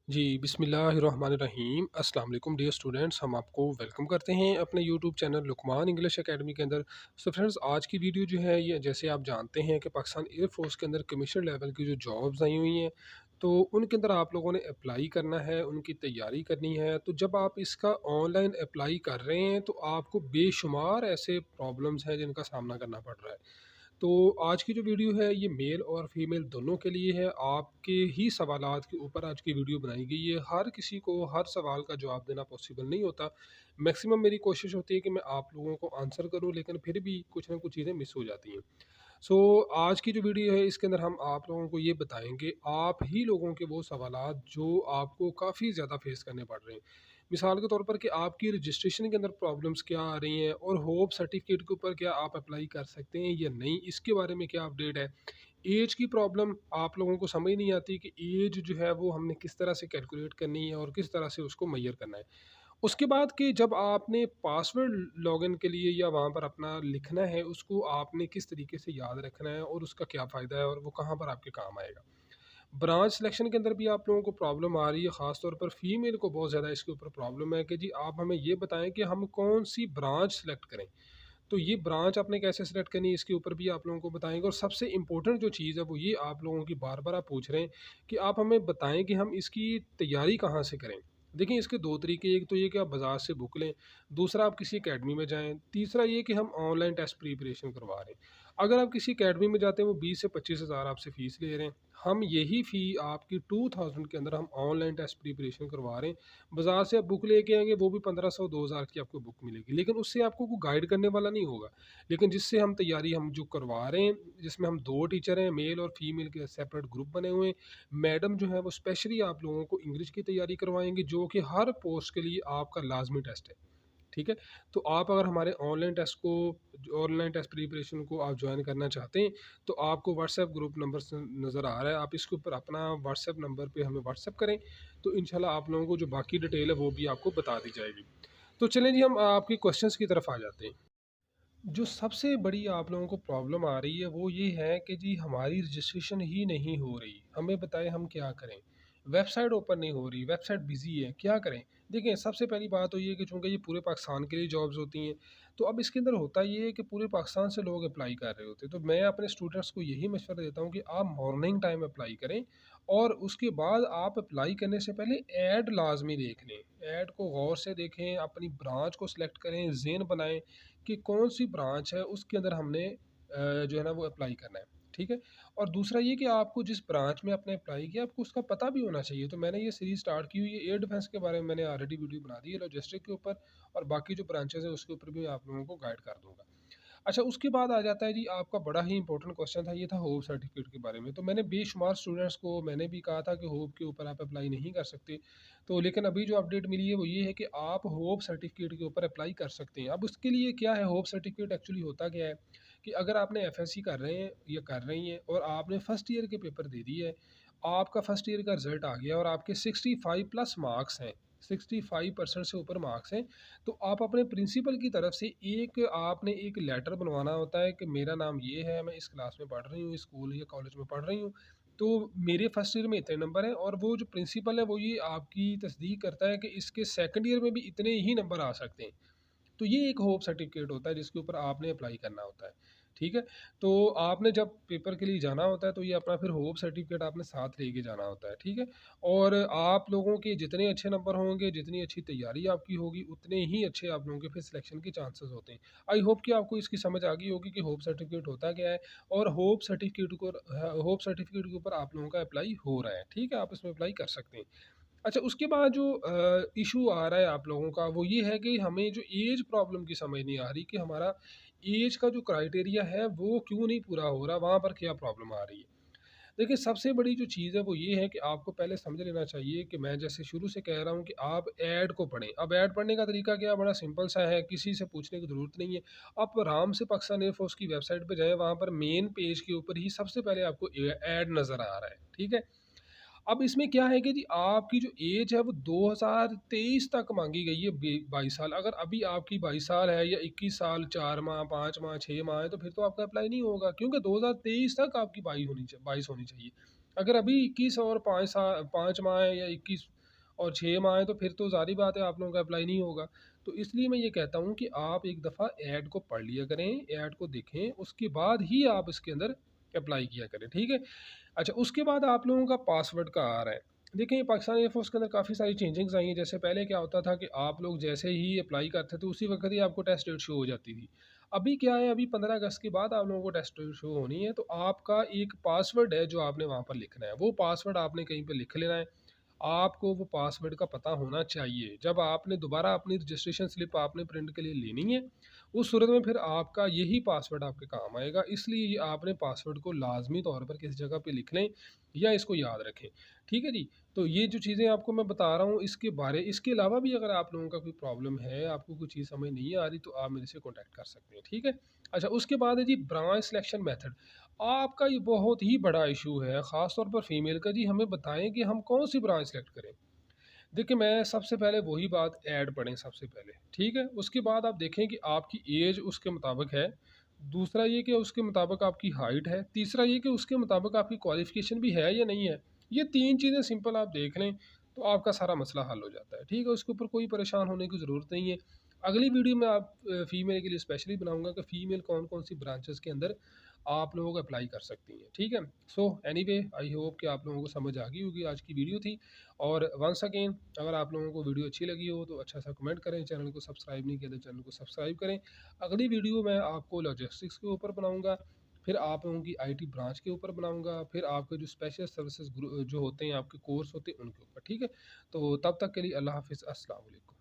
जी, बिस्मिल्लाहिर्रहमानिर्रहीम। अस्सलाम वालेकुम डियर स्टूडेंट्स, हम आपको वेलकम करते हैं अपने YouTube channel Luqman English academy के अंदर। सो फ्रेंड्स, आज की वीडियो जो है ये जैसे आप जानते हैं कि पाकिस्तान एयरफोर्स के अंदर कमीशन लेवल की जो जॉब्स आई हुई हैं, तो उनके अंदर आप लोगों ने अप्लाई करना है, उनकी तैयारी करनी है। तो जब आप इसका ऑनलाइन अप्लाई कर रहे हैं तो आपको बेशुमार ऐसे प्रॉब्लम्स हैं जिनका सामना करना पड़ रहा है। तो आज की जो वीडियो है ये मेल और फीमेल दोनों के लिए है। आपके ही सवालात के ऊपर आज की वीडियो बनाई गई है। हर किसी को हर सवाल का जवाब देना पॉसिबल नहीं होता। मैक्सिमम मेरी कोशिश होती है कि मैं आप लोगों को आंसर करूं, लेकिन फिर भी कुछ ना कुछ चीज़ें मिस हो जाती हैं। सो आज की जो वीडियो है इसके अंदर हम आप लोगों को ये बताएंगे, आप ही लोगों के वो सवालात जो आपको काफ़ी ज़्यादा फेस करने पड़ रहे हैं। मिसाल के तौर पर कि आपकी रजिस्ट्रेशन के अंदर प्रॉब्लम्स क्या आ रही हैं और होप सर्टिफिकेट के ऊपर क्या आप अप्लाई कर सकते हैं या नहीं, इसके बारे में क्या अपडेट है। एज की प्रॉब्लम आप लोगों को समझ नहीं आती कि एज जो है वो हमने किस तरह से कैलकुलेट करनी है और किस तरह से उसको मैयर करना है। उसके बाद कि जब आपने पासवर्ड लॉगिन के लिए या वहाँ पर अपना लिखना है, उसको आपने किस तरीके से याद रखना है और उसका क्या फ़ायदा है और वो कहाँ पर आपके काम आएगा। ब्रांच सिलेक्शन के अंदर भी आप लोगों को प्रॉब्लम आ रही है, ख़ास तौर पर फीमेल को बहुत ज़्यादा इसके ऊपर प्रॉब्लम है कि जी आप हमें ये बताएं कि हम कौन सी ब्रांच सेलेक्ट करें। तो ये ब्रांच आपने कैसे सेलेक्ट करनी है, इसके ऊपर भी आप लोगों को बताएंगे। और सबसे इंपॉर्टेंट जो चीज़ है वो ये आप लोगों की बार बार आप पूछ रहे हैं कि आप हमें बताएं कि हम इसकी तैयारी कहाँ से करें। देखिए, इसके दो तरीके, एक तो ये कि आप बाज़ार से बुक लें, दूसरा आप किसी अकेडमी में जाएं, तीसरा ये कि हम ऑनलाइन टेस्ट प्रिपरेशन करवा रहे हैं। अगर आप किसी अकेडमी में जाते हैं वो 20 से 25 हज़ार आपसे फ़ीस ले रहे हैं। हम यही फ़ी आपकी 2000 के अंदर हम ऑनलाइन टेस्ट प्रिपरेशन करवा रहे हैं। बाज़ार से आप बुक लेके आएँगे वो भी 1500-2000 की आपको बुक मिलेगी, लेकिन उससे आपको कोई गाइड करने वाला नहीं होगा। लेकिन जिससे हम तैयारी हम जो करवा रहे हैं, जिसमें हम 2 टीचर हैं, मेल और फीमेल के सेपरेट ग्रुप बने हुए हैं। मैडम जो है वो स्पेशली आप लोगों को इंग्लिश की तैयारी करवाएँगे, जो कि हर पोस्ट के लिए आपका लाज़मी टेस्ट है। ठीक है? तो आप अगर हमारे ऑनलाइन टेस्ट प्रिपरेशन को आप जॉइन करना चाहते हैं, तो आपको व्हाट्सएप ग्रुप नंबर नज़र आ रहा है, आप इसके ऊपर अपना व्हाट्सएप नंबर पे हमें व्हाट्सएप करें, तो इंशाल्लाह आप लोगों को जो बाकी डिटेल है वो भी आपको बता दी जाएगी। तो चलें जी, हम आपके क्वेश्चंस की तरफ आ जाते हैं। जो सबसे बड़ी आप लोगों को प्रॉब्लम आ रही है वो ये है कि जी हमारी रजिस्ट्रेशन ही नहीं हो रही, हमें बताएं हम क्या करें। वेबसाइट ओपन नहीं हो रही, वेबसाइट बिजी है, क्या करें। देखिए, सबसे पहली बात तो ये है कि चूंकि ये पूरे पाकिस्तान के लिए जॉब्स होती हैं, तो अब इसके अंदर होता ये है कि पूरे पाकिस्तान से लोग अप्लाई कर रहे होते हैं। तो मैं अपने स्टूडेंट्स को यही मशवरा देता हूँ कि आप मॉर्निंग टाइम अप्लाई करें, और उसके बाद आप अप्लाई करने से पहले ऐड लाजमी देख लें। ऐड को गौर से देखें, अपनी ब्रांच को सिलेक्ट करें, ज़ेन बनाएं कि कौन सी ब्रांच है उसके अंदर हमने जो है ना वो अप्लाई करना है। ठीक है? और दूसरा ये कि आपको जिस ब्रांच में आपने अप्लाई किया आपको उसका पता भी होना चाहिए। तो मैंने ये सीरीज स्टार्ट की हुई है एयर डिफेंस के बारे में, मैंने ऑलरेडी वीडियो बना दी है लॉजिस्टिक के ऊपर, और बाकी जो ब्रांचेस है उसके ऊपर भी आप लोगों को गाइड कर दूंगा। अच्छा, उसके बाद आ जाता है जी आपका बड़ा ही इंपॉर्टेंट क्वेश्चन था, ये था होप सर्टिफिकेट के बारे में। तो मैंने बेशुमार स्टूडेंट्स को मैंने भी कहा था कि होप के ऊपर आप अप्लाई नहीं कर सकते। तो लेकिन अभी जो अपडेट मिली है वो ये है कि आप होप सर्टिफिकेट के ऊपर अप्लाई कर सकते हैं। अब उसके लिए क्या है, होप सर्टिफिकेट एक्चुअली होता क्या है कि अगर आपने एफएससी कर रहे हैं या कर रही हैं और आपने फर्स्ट ईयर के पेपर दे दिए है, आपका फर्स्ट ईयर का रिजल्ट आ गया और आपके 65 प्लस मार्क्स हैं, 65% से ऊपर मार्क्स हैं, तो आप अपने प्रिंसिपल की तरफ से आपने एक लेटर बनवाना होता है कि मेरा नाम ये है, मैं इस क्लास में पढ़ रही हूँ, स्कूल या कॉलेज में पढ़ रही हूँ, तो मेरे फर्स्ट ईयर में इतने नंबर हैं, और वो जो प्रिंसिपल है वो ये आपकी तस्दीक करता है कि इसके सेकंड ईयर में भी इतने ही नंबर आ सकते हैं। तो ये एक होप सर्टिफिकेट होता है जिसके ऊपर आपने अप्लाई करना होता है। ठीक है? तो आपने जब पेपर के लिए जाना होता है तो ये अपना फिर होप सर्टिफिकेट आपने साथ लेके जाना होता है। ठीक है? और आप लोगों के जितने अच्छे नंबर होंगे, जितनी अच्छी तैयारी आपकी होगी, उतने ही अच्छे आप लोगों के फिर सिलेक्शन के चांसेस होते हैं। आई होप कि आपको इसकी समझ आ गई होगी कि होप सर्टिफिकेट होता क्या है, और होप सर्टिफिकेट के ऊपर आप लोगों का अप्लाई हो रहा है। ठीक है? आप इसमें अप्लाई कर सकते हैं। अच्छा, उसके बाद जो इशू आ रहा है आप लोगों का वो ये है कि हमें जो एज प्रॉब्लम की समझ नहीं आ रही कि हमारा एज का जो क्राइटेरिया है वो क्यों नहीं पूरा हो रहा, वहाँ पर क्या प्रॉब्लम आ रही है। देखिए, सबसे बड़ी जो चीज़ है वो ये है कि आपको पहले समझ लेना चाहिए कि मैं जैसे शुरू से कह रहा हूँ कि आप ऐड को पढ़ें। अब ऐड पढ़ने का तरीका क्या, बड़ा सिंपल सा है, किसी से पूछने की ज़रूरत नहीं है। आप आराम से पाकिस्तान एयरफोर्स की वेबसाइट पे जाएँ, वहाँ पर मेन पेज के ऊपर ही सबसे पहले आपको ऐड नज़र आ रहा है। ठीक है? अब इसमें क्या है कि जी आपकी जो एज है वो 2023 तक मांगी गई है, 22 साल। अगर अभी आपकी 22 साल है या 21 साल 4 माह 5 माह 6 माह है, तो फिर तो आपका अप्लाई नहीं होगा, क्योंकि 2023 तक आपकी 22 होनी चाहिए। अगर अभी 21 और 5 माह है या 21 और 6 माह है तो फिर तो ज़ाहिर बात है आप लोगों का अप्लाई नहीं होगा। तो इसलिए मैं ये कहता हूँ कि आप एक दफ़ा ऐड को पढ़ लिया करें, ऐड को देखें, उसके बाद ही आप इसके अंदर अप्लाई किया करें, ठीक है? अच्छा, उसके बाद आप लोगों का पासवर्ड का आ रहा है। देखिए, पाकिस्तान एयरफोर्स के अंदर काफ़ी सारी चेंजिंग्स आई हैं। जैसे पहले क्या होता था कि आप लोग जैसे ही अप्लाई करते थे, उसी वक़्त ही आपको टेस्ट डेट शो हो जाती थी। अभी क्या है, अभी 15 अगस्त के बाद आप लोगों को टेस्ट डेट शो होनी है, तो आपका एक पासवर्ड है जो आपने वहाँ पर लिखना है। वो पासवर्ड आपने कहीं पे लिख लेना है। आपको वो पासवर्ड का पता होना चाहिए। जब आपने दोबारा अपनी रजिस्ट्रेशन स्लिप आपने प्रिंट के लिए लेनी है, उस सूरत में फिर आपका यही पासवर्ड आपके काम आएगा। इसलिए ये आपने पासवर्ड को लाज़मी तौर पर किसी जगह पे लिख लें या इसको याद रखें। ठीक है जी? तो ये जो चीज़ें आपको मैं बता रहा हूँ इसके अलावा भी अगर आप लोगों का कोई प्रॉब्लम है, आपको कोई चीज़ समझ नहीं आ रही तो आप मेरे से कॉन्टैक्ट कर सकते हैं। ठीक है? अच्छा, उसके बाद है जी ब्रांच सिलेक्शन मेथड। आपका ये बहुत ही बड़ा इशू है, ख़ास तौर पर फीमेल का। जी, हमें बताएँ कि हम कौन-सी ब्रांच सेलेक्ट करें? देखिए, मैं सबसे पहले वही बात, ऐड पढ़ें सबसे पहले, ठीक है? उसके बाद आप देखें कि आपकी ऐज उसके मुताबिक है। दूसरा ये कि उसके मुताबिक आपकी हाइट है। तीसरा ये कि उसके मुताबिक आपकी क्वालिफ़िकेशन भी है या नहीं है। ये 3 चीज़ें सिंपल आप देख लें, तो आपका सारा मसला हल हो जाता है, ठीक है? उसके ऊपर कोई परेशान होने की ज़रूरत नहीं है। अगली वीडियो में फ़ीमेल के लिए स्पेशली बनाऊँगा कि फ़ीमेल कौन-कौन सी ब्रांचेज़ के अंदर आप लोग अप्लाई कर सकती हैं, ठीक है? सो एनीवे, आई होप कि आप लोगों को समझ आ गई होगी। आज की वीडियो थी। और वंस अगेन, अगर आप लोगों को वीडियो अच्छी लगी हो तो अच्छा सा कमेंट करें, चैनल को सब्सक्राइब नहीं किया तो चैनल को सब्सक्राइब करें। अगली वीडियो मैं आपको लॉजिस्टिक्स के ऊपर बनाऊंगा, फिर आप लोगों की आईटी ब्रांच के ऊपर बनाऊंगा, फिर आपके जो स्पेशल सर्विसेज जो होते हैं, आपके कोर्स होते हैं उनके ऊपर, ठीक है? तो तब तक के लिए अल्लाह हाफिज़, अस्सलाम वालेकुम।